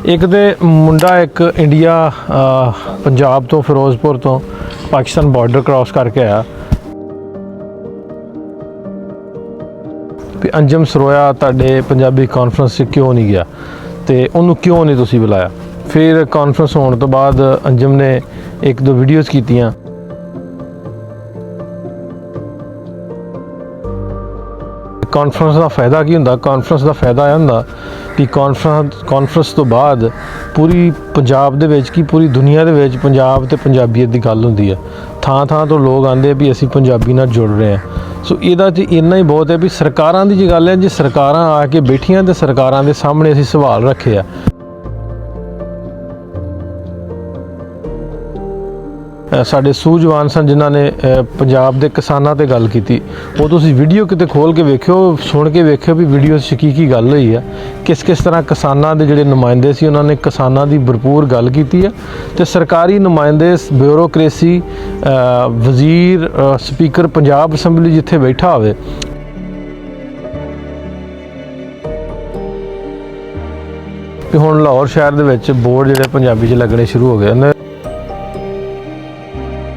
एक तो मुंडा एक इंडिया पंजाब तो फिरोजपुर तो पाकिस्तान बॉर्डर क्रॉस करके आया भी अंजम सरोया तुहाडे पंजाबी कॉन्फ्रेंस से क्यों नहीं गया तो उन्होंने क्यों नहीं तुसी बुलाया। फिर कॉन्फ्रेंस होने तो बाद अंजम ने एक दो वीडियोज़ कीतियां। कॉन्फ्रेंस का फायदा की हुंदा, कॉन्फ्रेंस का फायदा यह हुंदा कि कॉन्फ्रेंस तो बाद पूरी पंजाब दे विच की पूरी दुनिया दे विच पंजाब ते पंजाबीयत की गल हुंदी है। थां थां तो लोग आंदे भी असीं पंजाबी नाल जुड़ रहे हैं। सो इहदा ते इन्ना ही बहुत है भी सरकारां दी जे गल है, जे सरकारां आके बैठियां ते सरकारां दे सामने असीं सवाल रखे आ। साडे सूझवान सन जिन्हां ने पंजाब दे किसानां ते गल कीती, वो तुसीं वीडियो किते खोल के वेखियो, सुन के वेखियो भी वीडियो च की गल होई है, किस तरह किसानां दे जिहड़े नुमाइंदे सी उन्हां ने किसानां दी भरपूर गल कीती है। ते सरकारी नुमाइंदे ब्यूरोक्रेसी वजीर स्पीकर पंजाब असैंबली जिथे बैठा होवे कि हुण लाहौर शहर दे विच बोर्ड जिहड़े पंजाबी च लगने शुरू हो गए।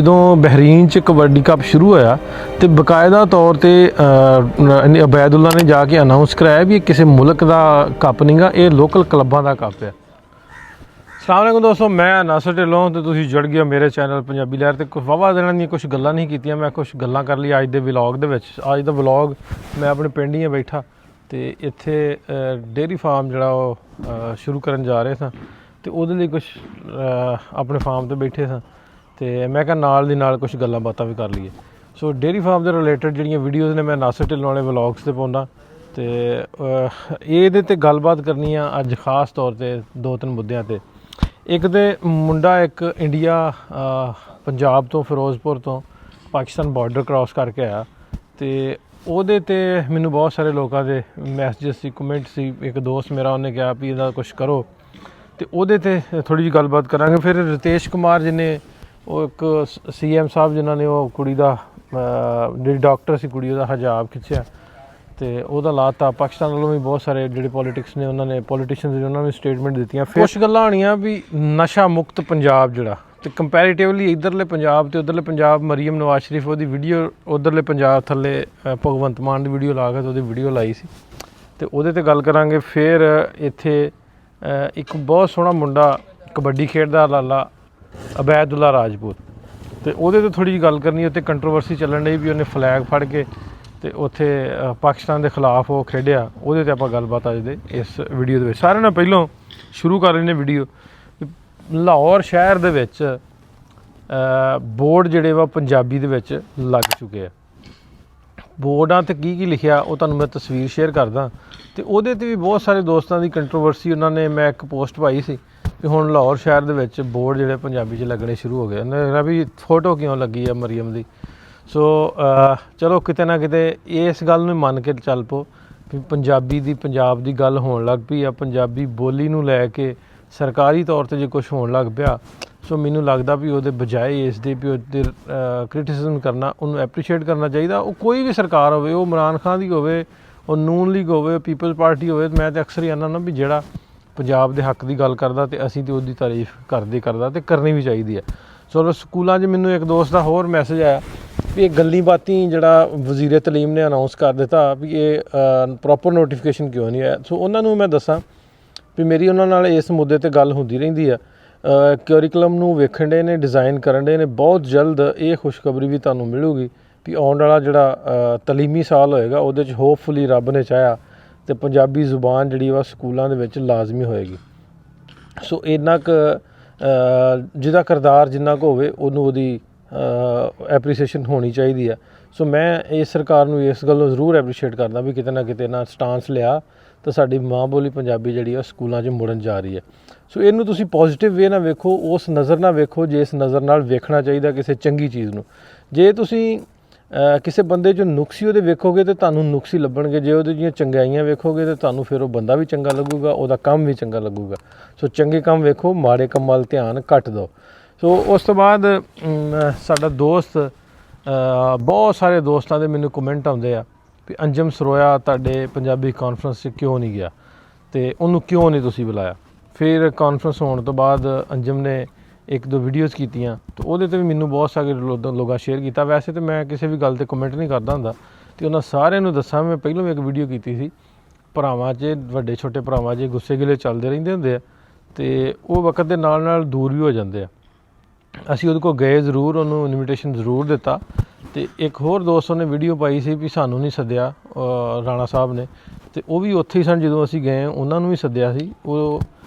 ਜਦੋਂ ਬਹਿਰੀਨ 'ਚ ਕਬੱਡੀ ਕੱਪ ਸ਼ੁਰੂ ਹੋਇਆ ਤੇ ਬਕਾਇਦਾ ਤੌਰ ਤੇ ਅਬੈਦੁੱਲਾ ਨੇ ਜਾ ਕੇ ਅਨਾਉਂਸ ਕਰਾਇਆ ਵੀ ਇਹ ਕਿਸੇ ਮੁਲਕ ਦਾ ਕੱਪ ਨਹੀਂਗਾ, ਇਹ ਲੋਕਲ ਕਲੱਬਾਂ ਦਾ ਕੱਪ ਹੈ। ਅਸਲਾਮ ਵਾਲੇਕੁਮ ਦੋਸਤੋ, ਮੈਂ ਨਾਸਰ ਢਿੱਲੋਂ ਤੇ ਤੁਸੀਂ ਜੁੜ ਗਏ ਮੇਰੇ ਚੈਨਲ ਪੰਜਾਬੀ ਲਹਿਰ ਤੇ ਵਾਹਵਾ ਦਿਨਾਂ ਦੀਆਂ ਕੁਝ ਗੱਲਾਂ ਨਹੀਂ ਕੀਤੀਆਂ, ਮੈਂ ਕੁਝ ਗੱਲਾਂ ਕਰ ਲਈ ਅੱਜ ਦੇ ਵਲੌਗ ਦੇ ਵਿੱਚ। ਅੱਜ ਦਾ ਵਲੌਗ ਮੈਂ ਆਪਣੇ ਪਿੰਡ ਹੀ ਬੈਠਾ ਤੇ ਇੱਥੇ ਡੇਅਰੀ ਫਾਰਮ ਜਿਹੜਾ ਉਹ ਸ਼ੁਰੂ ਕਰਨ ਜਾ ਰਹੇ ਸਾਂ ਤੇ ਉਹਦੇ ਲਈ ਕੁਝ ਆਪਣੇ ਫਾਰਮ ਤੇ ਬੈਠੇ ਸਾਂ ਤੇ ਮੈਂ ਕਿਹਾ ਨਾਲ ਦੀ ਨਾਲ ਕੁਝ ਗੱਲਾਂ ਬਾਤਾਂ ਵੀ ਕਰ ਲਈਏ। ਸੋ ਡੇਅਰੀ ਫਾਰਮ ਦੇ ਰਿਲੇਟਡ ਜਿਹੜੀਆਂ ਵੀਡੀਓਜ਼ ਨੇ ਮੈਂ ਨਾਸਰ ਢਿੱਲੋਂ ਵਾਲੇ ਵਲੌਗਸ ਤੇ ਪਾਉਂਦਾ ਤੇ ਇਹਦੇ ਤੇ ਗੱਲਬਾਤ ਕਰਨੀ ਆ ਅੱਜ ਖਾਸ ਤੌਰ ਤੇ ਦੋ ਤਿੰਨ ਮੁੱਦਿਆਂ ਤੇ। ਇੱਕ ਤੇ ਮੁੰਡਾ ਇੱਕ ਇੰਡੀਆ ਪੰਜਾਬ ਤੋਂ ਫਿਰੋਜ਼ਪੁਰ ਤੋਂ ਪਾਕਿਸਤਾਨ ਬਾਰਡਰ ਕ੍ਰਾਸ ਕਰਕੇ ਆਇਆ ਤੇ ਉਹਦੇ ਤੇ ਮੈਨੂੰ ਬਹੁਤ ਸਾਰੇ ਲੋਕਾਂ ਦੇ ਮੈਸੇਜ ਸੀ, ਕਮੈਂਟ ਸੀ। ਇੱਕ ਦੋਸਤ ਮੇਰਾ ਉਹਨੇ ਕਿਹਾ ਵੀ ਇਹਦਾ ਕੁਝ ਕਰੋ ਤੇ ਉਹਦੇ ਤੇ ਥੋੜ੍ਹੀ ਜਿਹੀ ਗੱਲਬਾਤ ਕਰਾਂਗੇ। ਫਿਰ ਰਿਤੇਸ਼ ਕੁਮਾਰ ਜਿਹਨੇ ਉਹ ਇੱਕ CM ਸਾਹਿਬ ਜਿਨ੍ਹਾਂ ਨੇ ਉਹ ਕੁੜੀ ਦਾ ਜਿਹੜੀ ਡਾਕਟਰ ਸੀ ਕੁੜੀ ਉਹਦਾ ਹਜਾਬ ਖਿੱਚਿਆ ਤੇ ਉਹਦਾ ਲਾਤਾ। ਪਾਕਿਸਤਾਨ ਵੱਲੋਂ ਵੀ ਬਹੁਤ ਸਾਰੇ ਜਿਹੜੇ ਪੋਲੀਟਿਕਸ ਨੇ ਉਹਨਾਂ ਨੇ ਪੋਲੀਟੀਸ਼ੀਅਨਸ ਨੇ ਉਹਨਾਂ ਨੇ ਸਟੇਟਮੈਂਟ ਦਿੱਤੀਆਂ। ਫਿਰ ਕੁਛ ਗੱਲਾਂ ਹੋਣੀਆਂ ਵੀ ਨਸ਼ਾ ਮੁਕਤ ਪੰਜਾਬ ਜਿਹੜਾ ਤੇ ਕੰਪੈਰੀਟਿਵਲੀ ਇੱਧਰਲੇ ਪੰਜਾਬ ਤੇ ਉੱਧਰਲੇ ਪੰਜਾਬ ਮਰੀਮ ਨਵਾਜ਼ ਸ਼ਰੀਫ ਉਹਦੀ ਵੀਡੀਓ ਉੱਧਰਲੇ ਪੰਜਾਬ ਥੱਲੇ ਭਗਵੰਤ ਮਾਨ ਦੀ ਵੀਡੀਓ ਲਾ ਕੇ ਤੇ ਉਹਦੀ ਵੀਡੀਓ ਲਾਈ ਸੀ ਤੇ ਉਹਦੇ ਤੇ ਗੱਲ ਕਰਾਂਗੇ। ਫਿਰ ਇੱਥੇ ਇੱਕ ਬਹੁਤ ਸੋਹਣਾ ਮੁੰਡਾ ਕਬੱਡੀ ਖੇਡਦਾ ਲਾਲਾ ਅਬੈਦੁੱਲਾ ਰਾਜਪੂਤ ਤੇ ਉਹਦੇ ਤੇ ਥੋੜ੍ਹੀ ਜਿਹੀ ਗੱਲ ਕਰਨੀ। ਉੱਤੇ ਕੰਟਰੋਵਰਸੀ ਚੱਲਣ ਡਈ ਵੀ ਉਹਨੇ ਫਲੈਗ ਫੜ ਕੇ ਤੇ ਉੱਥੇ ਪਾਕਿਸਤਾਨ ਦੇ ਖਿਲਾਫ ਉਹ ਖੇਡਿਆ। ਉਹਦੇ ਤੇ ਆਪਾਂ ਗੱਲਬਾਤ ਅੱਜ ਦੇ ਇਸ ਵੀਡੀਓ ਦੇ ਵਿੱਚ। ਸਾਰਿਆਂ ਨਾਲੋਂ ਪਹਿਲਾਂ ਸ਼ੁਰੂ ਕਰ ਲੈਂਦੇ ਵੀਡੀਓ। ਲਾਹੌਰ ਸ਼ਹਿਰ ਦੇ ਵਿੱਚ ਬੋਰਡ ਜਿਹੜੇ ਵਾ ਪੰਜਾਬੀ ਦੇ ਵਿੱਚ ਲੱਗ ਚੁੱਕੇ ਆ। ਬੋਰਡਾਂ 'ਤੇ ਕੀ ਲਿਖਿਆ ਉਹ ਤੁਹਾਨੂੰ ਮੈਂ ਤਸਵੀਰ ਸ਼ੇਅਰ ਕਰਦਾ ਤੇ ਉਹਦੇ 'ਤੇ ਵੀ ਬਹੁਤ ਸਾਰੇ ਦੋਸਤਾਂ ਦੀ ਕੰਟਰੋਵਰਸੀ। ਉਹਨਾਂ ਨੇ ਮੈਂ ਇੱਕ ਪੋਸਟ ਪਾਈ ਸੀ ਕਿ ਹੁਣ ਲਾਹੌਰ ਸ਼ਹਿਰ ਦੇ ਵਿੱਚ ਬੋਰਡ ਜਿਹੜੇ ਪੰਜਾਬੀ 'ਚ ਲੱਗਣੇ ਸ਼ੁਰੂ ਹੋ ਗਏ। ਉਹਨੇ ਕਿਹਾ ਵੀ ਫੋਟੋ ਕਿਉਂ ਲੱਗੀ ਆ ਮਰੀਮ ਦੀ। ਸੋ ਚਲੋ ਕਿਤੇ ਨਾ ਕਿਤੇ ਇਸ ਗੱਲ ਨੂੰ ਮੰਨ ਕੇ ਚੱਲ ਪਓ ਵੀ ਪੰਜਾਬੀ ਦੀ ਪੰਜਾਬ ਦੀ ਗੱਲ ਹੋਣ ਲੱਗ ਪਈ ਆ। ਪੰਜਾਬੀ ਬੋਲੀ ਨੂੰ ਲੈ ਕੇ ਸਰਕਾਰੀ ਤੌਰ 'ਤੇ ਜੇ ਕੁਝ ਹੋਣ ਲੱਗ ਪਿਆ ਸੋ ਮੈਨੂੰ ਲੱਗਦਾ ਵੀ ਉਹਦੇ ਬਜਾਏ ਇਸ ਦੇ ਵੀ ਉਹਦੇ ਕ੍ਰਿਟਿਸਿਜ਼ਮ ਕਰਨਾ, ਉਹਨੂੰ ਐਪਰੀਸ਼ੀਏਟ ਕਰਨਾ ਚਾਹੀਦਾ। ਉਹ ਕੋਈ ਵੀ ਸਰਕਾਰ ਹੋਵੇ, ਉਹ ਇਮਰਾਨ ਖਾਨ ਦੀ ਹੋਵੇ, ਉਹ ਨੂਨ ਲੀਗ ਹੋਵੇ, ਪੀਪਲਜ਼ ਪਾਰਟੀ ਹੋਵੇ। ਮੈਂ ਤਾਂ ਅਕਸਰ ਹੀ ਆਉਂਦਾ ਨਾ ਵੀ ਜਿਹੜਾ ਪੰਜਾਬ ਦੇ ਹੱਕ ਦੀ ਗੱਲ ਕਰਦਾ ਤੇ ਅਸੀਂ ਤਾਂ ਉਹਦੀ ਤਾਰੀਫ ਕਰਦਾ ਤੇ ਕਰਨੀ ਵੀ ਚਾਹੀਦੀ ਹੈ। ਚਲੋ ਸਕੂਲਾਂ 'ਚ ਮੈਨੂੰ ਇੱਕ ਦੋਸਤ ਦਾ ਹੋਰ ਮੈਸੇਜ ਆਇਆ ਵੀ ਇਹ ਗੱਲੀ ਬਾਤੀ ਜਿਹੜਾ ਵਜ਼ੀਰ ਤਲੀਮ ਨੇ ਅਨਾਊਂਸ ਕਰ ਦਿੱਤਾ ਵੀ ਇਹ ਪ੍ਰੋਪਰ ਨੋਟੀਫਿਕੇਸ਼ਨ ਕਿਉਂ ਨਹੀਂ ਆਇਆ। ਸੋ ਉਹਨਾਂ ਨੂੰ ਮੈਂ ਦੱਸਾਂ ਵੀ ਮੇਰੀ ਉਹਨਾਂ ਨਾਲ ਇਸ ਮੁੱਦੇ 'ਤੇ ਗੱਲ ਹੁੰਦੀ ਰਹਿੰਦੀ ਆ। ਕਰਿਕੂਲਮ ਨੂੰ ਵੇਖਣ ਡੇ ਨੇ, ਡਿਜ਼ਾਈਨ ਕਰਨ ਡੇ ਨੇ। ਬਹੁਤ ਜਲਦ ਇਹ ਖੁਸ਼ਖਬਰੀ ਵੀ ਤੁਹਾਨੂੰ ਮਿਲੂਗੀ ਵੀ ਆਉਣ ਵਾਲਾ ਜਿਹੜਾ ਤਲੀਮੀ ਸਾਲ ਹੋਏਗਾ ਉਹਦੇ 'ਚ ਹੋਪਫੁਲੀ ਰੱਬ ਨੇ ਚਾਹਿਆ ਤੇ ਪੰਜਾਬੀ ਜ਼ੁਬਾਨ ਜਿਹੜੀ ਵਾ ਸਕੂਲਾਂ ਦੇ ਵਿੱਚ ਲਾਜ਼ਮੀ ਹੋਏਗੀ। ਸੋ ਇੰਨਾ ਕੁ ਜਿਹਦਾ ਕਿਰਦਾਰ ਜਿੰਨਾ ਕੁ ਹੋਵੇ ਉਹਨੂੰ ਉਹਦੀ ਐਪਰੀਸੀਏਸ਼ਨ ਹੋਣੀ ਚਾਹੀਦੀ ਆ। ਸੋ ਮੈਂ ਇਸ ਸਰਕਾਰ ਨੂੰ ਇਸ ਗੱਲ ਨੂੰ ਜ਼ਰੂਰ ਐਪਰੀਸ਼ੀਏਟ ਕਰਦਾ ਵੀ ਕਿਤੇ ਨਾ ਕਿਤੇ ਨਾ ਸਟਾਂਸ ਲਿਆ ਤਾਂ ਸਾਡੀ ਮਾਂ ਬੋਲੀ ਪੰਜਾਬੀ ਜਿਹੜੀ ਆ ਸਕੂਲਾਂ 'ਚ ਮੁੜਨ ਜਾ ਰਹੀ ਹੈ। ਸੋ ਇਹਨੂੰ ਤੁਸੀਂ ਪੋਜ਼ੀਟਿਵ ਵੇ ਨਾਲ ਵੇਖੋ, ਉਸ ਨਜ਼ਰ ਨਾਲ ਵੇਖੋ ਜਿਸ ਨਜ਼ਰ ਨਾਲ ਵੇਖਣਾ ਚਾਹੀਦਾ ਕਿਸੇ ਚੰਗੀ ਚੀਜ਼ ਨੂੰ। ਜੇ ਤੁਸੀਂ ਕਿਸੇ ਬੰਦੇ 'ਚ ਨੁਕਸ ਹੀ ਉਹਦੇ ਵੇਖੋਗੇ ਤਾਂ ਤੁਹਾਨੂੰ ਨੁਕਸ ਹੀ ਲੱਭਣਗੇ। ਜੇ ਉਹਦੇ ਦੀਆਂ ਚੰਗਿਆਈਆਂ ਵੇਖੋਗੇ ਤਾਂ ਤੁਹਾਨੂੰ ਫਿਰ ਉਹ ਬੰਦਾ ਵੀ ਚੰਗਾ ਲੱਗੂਗਾ, ਉਹਦਾ ਕੰਮ ਵੀ ਚੰਗਾ ਲੱਗੂਗਾ। ਸੋ ਚੰਗੇ ਕੰਮ ਵੇਖੋ, ਮਾੜੇ ਕੰਮ ਵੱਲ ਧਿਆਨ ਘੱਟ ਦਿਓ। ਸੋ ਉਸ ਤੋਂ ਬਾਅਦ ਸਾਡਾ ਦੋਸਤ ਬਹੁਤ ਸਾਰੇ ਦੋਸਤਾਂ ਦੇ ਮੈਨੂੰ ਕਮੈਂਟ ਆਉਂਦੇ ਆ ਵੀ ਅੰਜਮ ਸਰੋਇਆ ਤੁਹਾਡੇ ਪੰਜਾਬੀ ਕਾਨਫਰੰਸ 'ਚ ਕਿਉਂ ਨਹੀਂ ਗਿਆ ਤੇ ਉਹਨੂੰ ਕਿਉਂ ਨਹੀਂ ਤੁਸੀਂ ਬੁਲਾਇਆ। ਫਿਰ ਕਾਨਫਰੰਸ ਹੋਣ ਤੋਂ ਬਾਅਦ ਅੰਜਮ ਨੇ ਇੱਕ ਦੋ ਵੀਡੀਓਜ਼ ਕੀਤੀਆਂ ਤੇ ਉਹਦੇ ਤੇ ਵੀ ਮੈਨੂੰ ਬਹੁਤ ਸਾਰੇ ਲੋਕਾਂ ਸ਼ੇਅਰ ਕੀਤਾ। ਵੈਸੇ ਤਾਂ ਮੈਂ ਕਿਸੇ ਵੀ ਗੱਲ ਤੇ ਕਮੈਂਟ ਨਹੀਂ ਕਰਦਾ ਹੁੰਦਾ ਤੇ ਉਹਨਾਂ ਸਾਰਿਆਂ ਨੂੰ ਦੱਸਾਂ, ਮੈਂ ਪਹਿਲਾਂ ਵੀ ਇੱਕ ਵੀਡੀਓ ਕੀਤੀ ਸੀ, ਭਰਾਵਾਂ 'ਚ ਵੱਡੇ ਛੋਟੇ ਭਰਾਵਾਂ 'ਚ ਗੁੱਸੇ ਗਿਲੇ ਚੱਲਦੇ ਰਹਿੰਦੇ ਹੁੰਦੇ ਆ ਤੇ ਉਹ ਵਕਤ ਦੇ ਨਾਲ ਨਾਲ ਦੂਰ ਵੀ ਹੋ ਜਾਂਦੇ ਆ। ਅਸੀਂ ਉਹਦੇ ਕੋਲ ਗਏ ਜ਼ਰੂਰ, ਉਹਨੂੰ ਇਨਵੀਟੇਸ਼ਨ ਜ਼ਰੂਰ ਦਿੱਤਾ ਤੇ ਇੱਕ ਹੋਰ ਦੋਸਤ ਨੇ ਵੀਡੀਓ ਪਾਈ ਸੀ ਵੀ ਸਾਨੂੰ ਨਹੀਂ ਸੱਦਿਆ ਰਾਣਾ ਸਾਹਿਬ ਨੇ, ਤੇ ਉਹ ਵੀ ਉੱਥੇ ਹੀ ਸਨ ਜਦੋਂ ਅਸੀਂ ਗਏ, ਉਹਨਾਂ ਨੂੰ ਵੀ ਸੱਦਿਆ ਸੀ। ਉਹ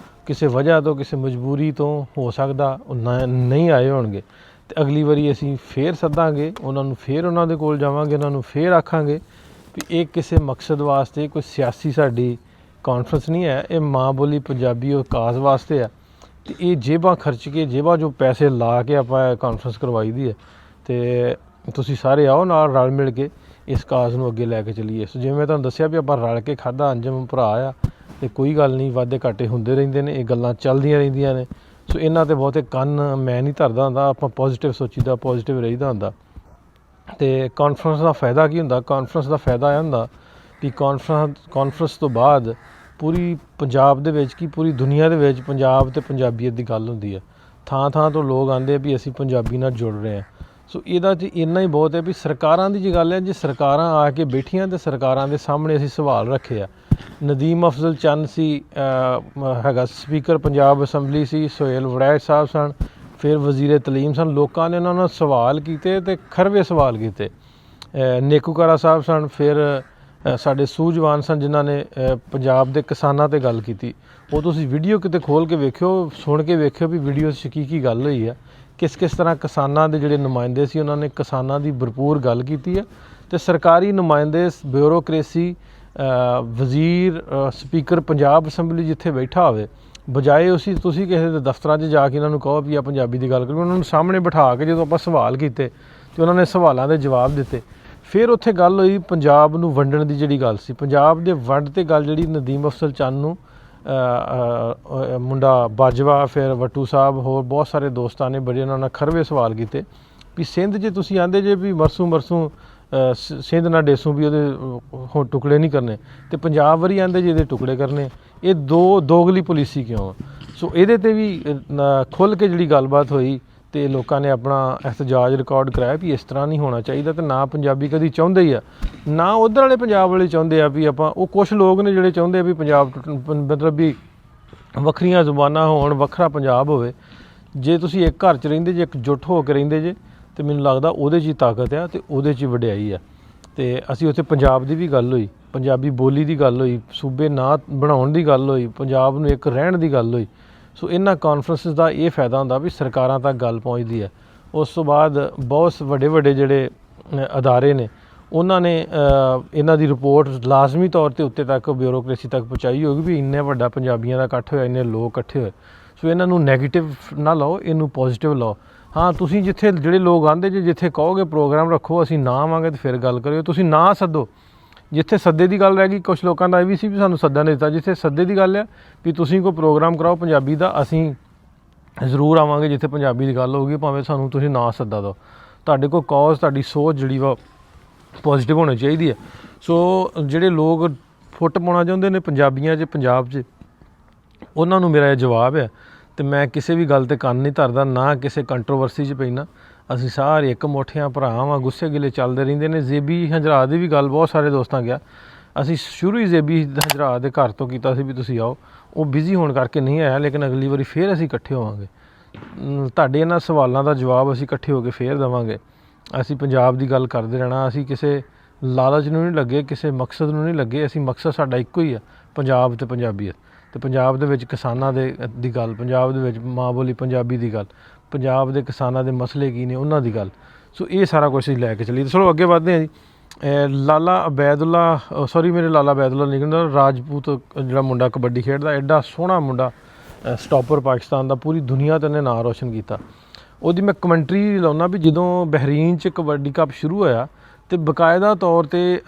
ਕਿਸੇ ਵਜ੍ਹਾ ਤੋਂ, ਕਿਸੇ ਮਜਬੂਰੀ ਤੋਂ ਹੋ ਸਕਦਾ ਉਹ ਨਹੀਂ ਆਏ ਹੋਣਗੇ ਤੇ ਅਗਲੀ ਵਾਰੀ ਅਸੀਂ ਫੇਰ ਸੱਦਾਂਗੇ ਉਹਨਾਂ ਨੂੰ, ਫੇਰ ਉਹਨਾਂ ਦੇ ਕੋਲ ਜਾਵਾਂਗੇ, ਉਹਨਾਂ ਨੂੰ ਫੇਰ ਆਖਾਂਗੇ ਵੀ ਇਹ ਕਿਸੇ ਮਕਸਦ ਵਾਸਤੇ, ਕੋਈ ਸਿਆਸੀ ਸਾਡੀ ਕਾਨਫਰੰਸ ਨਹੀਂ ਹੈ, ਇਹ ਮਾਂ ਬੋਲੀ ਪੰਜਾਬੀ ਵਿਕਾਸ ਵਾਸਤੇ ਆ ਤੇ ਇਹ ਜੇਬਾਂ ਖਰਚ ਕੇ, ਜੇਬਾਂ ਜੋ ਪੈਸੇ ਲਾ ਕੇ ਆਪਾਂ ਕਾਨਫਰੰਸ ਕਰਵਾਈ ਦੀ ਹੈ ਤੇ ਤੁਸੀਂ ਸਾਰੇ ਆਓ ਨਾਲ ਰਲ ਮਿਲ ਕੇ ਇਸ ਕਾਜ਼ ਨੂੰ ਅੱਗੇ ਲੈ ਕੇ ਚੱਲੀਏ। ਸੋ ਜਿਵੇਂ ਮੈਂ ਤੁਹਾਨੂੰ ਦੱਸਿਆ ਵੀ ਆਪਾਂ ਰਲ ਕੇ ਖਾਧਾ, ਅੰਜਮ ਭਰਾ ਆ ਤੇ ਕੋਈ ਗੱਲ ਨਹੀਂ, ਵਾਧੇ ਘਾਟੇ ਹੁੰਦੇ ਰਹਿੰਦੇ ਨੇ, ਇਹ ਗੱਲਾਂ ਚੱਲਦੀਆਂ ਰਹਿੰਦੀਆਂ ਨੇ। ਸੋ ਇਹਨਾਂ ਤੇ ਬਹੁਤੇ ਕੰਨ ਮੈਂ ਨਹੀਂ ਧਰਦਾ ਹੁੰਦਾ, ਆਪਾਂ ਪੋਜ਼ੀਟਿਵ ਸੋਚੀਦਾ, ਪੋਜ਼ੀਟਿਵ ਰਹੀਦਾ ਹੁੰਦਾ। ਤੇ ਕਾਨਫਰੰਸ ਦਾ ਫਾਇਦਾ ਕੀ ਹੁੰਦਾ? ਕਾਨਫਰੰਸ ਦਾ ਫਾਇਦਾ ਇਹ ਹੁੰਦਾ ਕਿ ਕਾਨਫਰੰਸ ਤੋਂ ਬਾਅਦ ਪੂਰੀ ਪੰਜਾਬ ਦੇ ਵਿੱਚ ਕੀ ਪੂਰੀ ਦੁਨੀਆ ਦੇ ਵਿੱਚ ਪੰਜਾਬ ਤੇ ਪੰਜਾਬੀਅਤ ਦੀ ਗੱਲ ਹੁੰਦੀ ਹੈ। ਥਾਂ ਥਾਂ ਤੋਂ ਲੋਕ ਆਉਂਦੇ ਆ ਵੀ ਅਸੀਂ ਪੰਜਾਬੀ ਨਾਲ ਜੁੜ ਰਹੇ ਹਾਂ। ਸੋ ਇਹਦਾ 'ਚ ਇੰਨਾ ਹੀ ਬਹੁਤ ਹੈ ਵੀ ਸਰਕਾਰਾਂ ਦੀ ਜੇ ਗੱਲ ਹੈ, ਜੇ ਸਰਕਾਰਾਂ ਆ ਕੇ ਬੈਠੀਆਂ ਤੇ ਸਰਕਾਰਾਂ ਦੇ ਸਾਹਮਣੇ ਅਸੀਂ ਸਵਾਲ ਰੱਖੇ ਆ। ਨਦੀਮ ਅਫਜ਼ਲ ਚੰਦ ਸੀ, ਹੈਗਾ ਸਪੀਕਰ ਪੰਜਾਬ ਅਸੈਂਬਲੀ ਸੀ, ਸੁਹੇਲ ਵੜੈਚ ਸਾਹਿਬ ਸਨ, ਫਿਰ ਵਜ਼ੀਰ ਤਲੀਮ ਸਨ। ਲੋਕਾਂ ਨੇ ਉਹਨਾਂ ਨਾਲ ਸਵਾਲ ਕੀਤੇ ਤੇ ਖਰਵੇ ਸਵਾਲ ਕੀਤੇ। ਨੇਕੂਕਾਰਾ ਸਾਹਿਬ ਸਨ, ਫਿਰ ਸਾਡੇ ਸੂਝਵਾਨ ਸਨ ਜਿਨ੍ਹਾਂ ਨੇ ਪੰਜਾਬ ਦੇ ਕਿਸਾਨਾਂ 'ਤੇ ਗੱਲ ਕੀਤੀ। ਉਹ ਤੁਸੀਂ ਵੀਡੀਓ ਕਿਤੇ ਖੋਲ੍ਹ ਕੇ ਵੇਖਿਓ, ਸੁਣ ਕੇ ਵੇਖਿਓ ਵੀ ਵੀਡੀਓ 'ਚ ਕੀ ਗੱਲ ਹੋਈ ਆ, ਕਿਸ ਤਰ੍ਹਾਂ ਕਿਸਾਨਾਂ ਦੇ ਜਿਹੜੇ ਨੁਮਾਇੰਦੇ ਸੀ ਉਹਨਾਂ ਨੇ ਕਿਸਾਨਾਂ ਦੀ ਭਰਪੂਰ ਗੱਲ ਕੀਤੀ ਹੈ ਤੇ ਸਰਕਾਰੀ ਨੁਮਾਇੰਦੇ, ਬਿਊਰੋਕਰੇਸੀ, ਵਜ਼ੀਰ, ਸਪੀਕਰ ਪੰਜਾਬ ਅਸੈਂਬਲੀ ਜਿੱਥੇ ਬੈਠਾ ਹੋਵੇ, ਬਜਾਏ ਤੁਸੀਂ ਕਿਸੇ ਦੇ ਦਫ਼ਤਰਾਂ 'ਚ ਜਾ ਕੇ ਇਹਨਾਂ ਨੂੰ ਕਹੋ ਵੀ ਆ ਪੰਜਾਬੀ ਦੀ ਗੱਲ ਕਰੋ, ਉਹਨਾਂ ਨੂੰ ਸਾਹਮਣੇ ਬਿਠਾ ਕੇ ਜਦੋਂ ਆਪਾਂ ਸਵਾਲ ਕੀਤੇ ਤੇ ਉਹਨਾਂ ਨੇ ਸਵਾਲਾਂ ਦੇ ਜਵਾਬ ਦਿੱਤੇ। ਫਿਰ ਉੱਥੇ ਗੱਲ ਹੋਈ ਪੰਜਾਬ ਨੂੰ ਵੰਡਣ ਦੀ, ਜਿਹੜੀ ਗੱਲ ਸੀ ਪੰਜਾਬ ਦੇ ਵੰਡ 'ਤੇ ਗੱਲ ਜਿਹੜੀ ਨਦੀਮ ਅਫਜ਼ਲ ਚੰਦ ਨੂੰ ਮੁੰਡਾ ਬਾਜਵਾ, ਫਿਰ ਵੱਟੂ ਸਾਹਿਬ, ਹੋਰ ਬਹੁਤ ਸਾਰੇ ਦੋਸਤਾਂ ਨੇ ਬੜੇ ਉਹਨਾਂ ਨਾਲ ਖਰਵੇ ਸਵਾਲ ਕੀਤੇ ਵੀ ਸਿੰਧ ਜੇ ਤੁਸੀਂ ਆਂਦੇ ਜੇ ਵੀ ਮਰਸੂ ਸਿੰਧ ਨਾ ਡੇਸੂ ਵੀ ਉਹਦੇ ਹੁਣ ਟੁਕੜੇ ਨਹੀਂ ਕਰਨੇ ਤੇ ਪੰਜਾਬ ਵਾਰੀ ਆਂਦੇ ਜੇ ਇਹਦੇ ਟੁਕੜੇ ਕਰਨੇ, ਇਹ ਦੋਗਲੀ ਪੁਲਿਸੀ ਕਿਉਂ ਆ? ਸੋ ਇਹਦੇ 'ਤੇ ਵੀ ਖੁੱਲ੍ਹ ਕੇ ਜਿਹੜੀ ਗੱਲਬਾਤ ਹੋਈ ਤੇ ਲੋਕਾਂ ਨੇ ਆਪਣਾ ਇhtਜਾਜ ਰਿਕਾਰਡ ਕਰਾਇਆ ਵੀ ਇਸ ਤਰ੍ਹਾਂ ਨਹੀਂ ਹੋਣਾ ਚਾਹੀਦਾ। ਤੇ ਨਾ ਪੰਜਾਬੀ ਕਦੀ ਚਾਹੁੰਦੇ ਹੀ ਆ, ਨਾ ਉੱਧਰ ਵਾਲੇ ਪੰਜਾਬ ਵਾਲੇ ਚਾਹੁੰਦੇ ਆ ਵੀ ਆਪਾਂ, ਉਹ ਕੁਛ ਲੋਕ ਨੇ ਜਿਹੜੇ ਚਾਹੁੰਦੇ ਆ ਵੀ ਪੰਜਾਬ ਮਤਲਬ ਵੀ ਵੱਖਰੀਆਂ ਜ਼ੁਬਾਨਾਂ ਹੋਣ, ਵੱਖਰਾ ਪੰਜਾਬ ਹੋਵੇ। ਜੇ ਤੁਸੀਂ ਇੱਕ ਘਰ 'ਚ ਰਹਿੰਦੇ ਜੇ, ਇਕਜੁੱਟ ਹੋ ਕੇ ਰਹਿੰਦੇ ਜੇ, ਤੇ ਮੈਨੂੰ ਲੱਗਦਾ ਉਹਦੇ 'ਚ ਹੀ ਤਾਕਤ ਆ ਤੇ ਉਹਦੇ 'ਚ ਹੀ ਵਡਿਆਈ ਆ। ਤੇ ਅਸੀਂ ਉੱਥੇ ਪੰਜਾਬ ਦੀ ਵੀ ਗੱਲ ਹੋਈ, ਪੰਜਾਬੀ ਬੋਲੀ ਦੀ ਗੱਲ ਹੋਈ, ਸੂਬੇ ਨਾਂ ਬਣਾਉਣ ਦੀ ਗੱਲ ਹੋਈ, ਪੰਜਾਬ ਨੂੰ ਇੱਕ ਰਹਿਣ ਦੀ ਗੱਲ ਹੋਈ। ਸੋ ਇਹਨਾਂ ਕਾਨਫਰੰਸਿਸ ਦਾ ਇਹ ਫਾਇਦਾ ਹੁੰਦਾ ਵੀ ਸਰਕਾਰਾਂ ਤੱਕ ਗੱਲ ਪਹੁੰਚਦੀ ਹੈ। ਉਸ ਤੋਂ ਬਾਅਦ ਬਹੁਤ ਵੱਡੇ ਜਿਹੜੇ ਅਦਾਰੇ ਨੇ ਉਹਨਾਂ ਨੇ ਇਹਨਾਂ ਦੀ ਰਿਪੋਰਟ ਲਾਜ਼ਮੀ ਤੌਰ 'ਤੇ ਉੱਤੇ ਤੱਕ ਬਿਊਰੋਕਰੇਸੀ ਤੱਕ ਪਹੁੰਚਾਈ ਹੋਗੀ ਵੀ ਇੰਨੇ ਵੱਡਾ ਪੰਜਾਬੀਆਂ ਦਾ ਇਕੱਠ ਹੋਇਆ, ਇੰਨੇ ਲੋਕ ਇਕੱਠੇ ਹੋਏ। ਸੋ ਇਹਨਾਂ ਨੂੰ ਨੈਗੇਟਿਵ ਨਾ ਲਓ, ਇਹਨੂੰ ਪੋਜ਼ੀਟਿਵ ਲਓ। ਹਾਂ, ਤੁਸੀਂ ਜਿੱਥੇ ਜਿਹੜੇ ਲੋਕ ਆਉਂਦੇ ਜੇ, ਜਿੱਥੇ ਕਹੋਗੇ ਪ੍ਰੋਗਰਾਮ ਰੱਖੋ ਅਸੀਂ ਨਾ ਆਵਾਂਗੇ ਤਾਂ ਫਿਰ ਗੱਲ ਕਰਿਓ, ਤੁਸੀਂ ਨਾ ਸੱਦੋ। ਜਿੱਥੇ ਸੱਦੇ ਦੀ ਗੱਲ ਰਹਿ ਗਈ, ਕੁਛ ਲੋਕਾਂ ਦਾ ਇਹ ਵੀ ਸੀ ਵੀ ਸਾਨੂੰ ਸੱਦਾ ਨਹੀਂ ਦਿੱਤਾ। ਜਿੱਥੇ ਸੱਦੇ ਦੀ ਗੱਲ ਆ ਵੀ ਤੁਸੀਂ ਕੋਈ ਪ੍ਰੋਗਰਾਮ ਕਰਾਓ ਪੰਜਾਬੀ ਦਾ, ਅਸੀਂ ਜ਼ਰੂਰ ਆਵਾਂਗੇ ਜਿੱਥੇ ਪੰਜਾਬੀ ਦੀ ਗੱਲ ਹੋਊਗੀ, ਭਾਵੇਂ ਸਾਨੂੰ ਤੁਸੀਂ ਨਾ ਸੱਦਾ ਦਿਓ। ਤੁਹਾਡੇ ਕੋਲ ਕੌਜ਼, ਤੁਹਾਡੀ ਸੋਚ ਜਿਹੜੀ ਵਾ ਪੋਜ਼ੀਟਿਵ ਹੋਣੀ ਚਾਹੀਦੀ ਹੈ। ਸੋ ਜਿਹੜੇ ਲੋਕ ਫੁੱਟ ਪਾਉਣਾ ਚਾਹੁੰਦੇ ਨੇ ਪੰਜਾਬੀਆਂ 'ਚ, ਪੰਜਾਬ 'ਚ, ਉਹਨਾਂ ਨੂੰ ਮੇਰਾ ਇਹ ਜਵਾਬ ਹੈ ਤੇ ਮੈਂ ਕਿਸੇ ਵੀ ਗੱਲ 'ਤੇ ਕੰਨ ਨਹੀਂ ਧਰਦਾ, ਨਾ ਕਿਸੇ ਕੰਟਰੋਵਰਸੀ 'ਚ ਪੈਣਾ। ਅਸੀਂ ਸਾਰੇ ਇੱਕ ਮੁੱਠਿਆਂ ਭਰਾ ਵਾਂ, ਗੁੱਸੇ ਗਿਲੇ ਚੱਲਦੇ ਰਹਿੰਦੇ ਨੇ। ਜ਼ੇਬੀ ਹੰਜਰਾਤ ਦੀ ਵੀ ਗੱਲ ਬਹੁਤ ਸਾਰੇ ਦੋਸਤਾਂ ਗਿਆ, ਅਸੀਂ ਸ਼ੁਰੂ ਹੀ ਜ਼ੇਬੀ ਹੰਜਰਾਤ ਦੇ ਘਰ ਤੋਂ ਕੀਤਾ ਸੀ ਵੀ ਤੁਸੀਂ ਆਓ, ਉਹ ਬਿਜ਼ੀ ਹੋਣ ਕਰਕੇ ਨਹੀਂ ਆਇਆ, ਲੇਕਿਨ ਅਗਲੀ ਵਾਰੀ ਫੇਰ ਅਸੀਂ ਇਕੱਠੇ ਹੋਵਾਂਗੇ। ਤੁਹਾਡੇ ਇਹਨਾਂ ਸਵਾਲਾਂ ਦਾ ਜਵਾਬ ਅਸੀਂ ਇਕੱਠੇ ਹੋ ਕੇ ਫੇਰ ਦੇਵਾਂਗੇ। ਅਸੀਂ ਪੰਜਾਬ ਦੀ ਗੱਲ ਕਰਦੇ ਰਹਿਣਾ, ਅਸੀਂ ਕਿਸੇ ਲਾਲਚ ਨੂੰ ਨਹੀਂ ਲੱਗੇ, ਕਿਸੇ ਮਕਸਦ ਨੂੰ ਨਹੀਂ ਲੱਗੇ। ਅਸੀਂ ਮਕਸਦ ਸਾਡਾ ਇੱਕੋ ਹੀ ਆ, ਪੰਜਾਬ ਅਤੇ ਪੰਜਾਬੀਅਤ। ਅਤੇ ਪੰਜਾਬ ਦੇ ਵਿੱਚ ਕਿਸਾਨਾਂ ਦੀ ਗੱਲ, ਪੰਜਾਬ ਦੇ ਵਿੱਚ ਮਾਂ ਬੋਲੀ ਪੰਜਾਬੀ ਦੀ ਗੱਲ, ਪੰਜਾਬ ਦੇ ਕਿਸਾਨਾਂ ਦੇ ਮਸਲੇ ਕੀ ਨੇ ਉਹਨਾਂ ਦੀ ਗੱਲ। ਸੋ ਇਹ ਸਾਰਾ ਕੁਛ ਅਸੀਂ ਲੈ ਕੇ ਚੱਲੀਏ। ਚਲੋ ਅੱਗੇ ਵੱਧਦੇ ਹਾਂ ਜੀ। ਲਾਲਾ ਅਬੈਦੁੱਲਾ ਨਹੀਂ ਕਹਿੰਦਾ, ਰਾਜਪੂਤ ਜਿਹੜਾ ਮੁੰਡਾ ਕਬੱਡੀ ਖੇਡਦਾ, ਐਡਾ ਸੋਹਣਾ ਮੁੰਡਾ, ਸਟਾਪਰ ਪਾਕਿਸਤਾਨ ਦਾ, ਪੂਰੀ ਦੁਨੀਆ 'ਤੇ ਉਹਨੇ ਨਾਂ ਰੋਸ਼ਨ ਕੀਤਾ। ਉਹਦੀ ਮੈਂ ਕਮੈਂਟਰੀ ਲਾਉਣਾ ਵੀ ਜਦੋਂ ਬਹਿਰੀਨ 'ਚ ਕਬੱਡੀ ਕੱਪ ਸ਼ੁਰੂ ਹੋਇਆ ਤੇ ਬਕਾਇਦਾ ਤੌਰ 'ਤੇ